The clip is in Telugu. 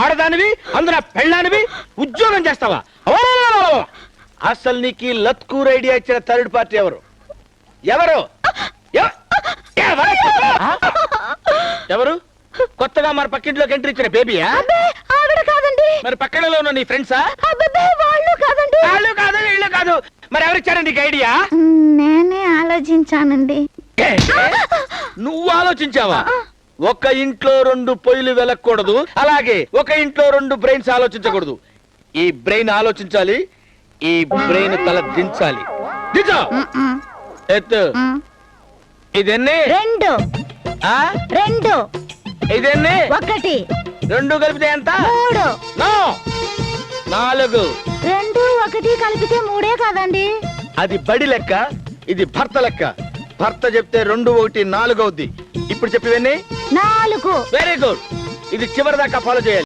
ఆడదానివి అందులో పెళ్ళానివి ఉద్యోగం చేస్తావా? అసలు నీకు లత్కూర్ ఐడియా ఇచ్చిన థర్డ్ పార్టీ ఎవరు? ఎవరు ఎవరు? కొత్తగా మరి పక్కింట్లోకి ఎంట్రీ ఇచ్చిన బేబీయా? మరి పక్కనలో ఉన్న నీ ఫ్రెండ్సా? వాళ్ళు కాదు వీళ్ళు కాదు. మరి ఎవరిచ్చారండి నీకు ఐడియా? నేనే ఆలోచించానండి. నువ్వు ఆలోచించావా? ఒక ఇంట్లో 2 పొయ్యిలు వెలకూడదు, అలాగే ఒక ఇంట్లో 2 బ్రెయిన్స్ ఆలోచించకూడదు. ఈ బ్రెయిన్ ఆలోచించాలి, ఈ బ్రెయిన్ తల దించాలి. దించు. ఎత్తు. ఇదెన్ని? 2 ఇదెన్ని? 1 2 కలిపితే ఎంత? 3 నో 4. 2 1 కలిపితే 3 కాదండి. అది బడి లెక్క, ఇది భర్త లెక్క. భర్త చెప్తే 2 1 4 అవుద్ది. ఇప్పుడు చెప్పివన్నీ 4. Very good. ఇది చివరి దాకా ఫాలో చేయాలి.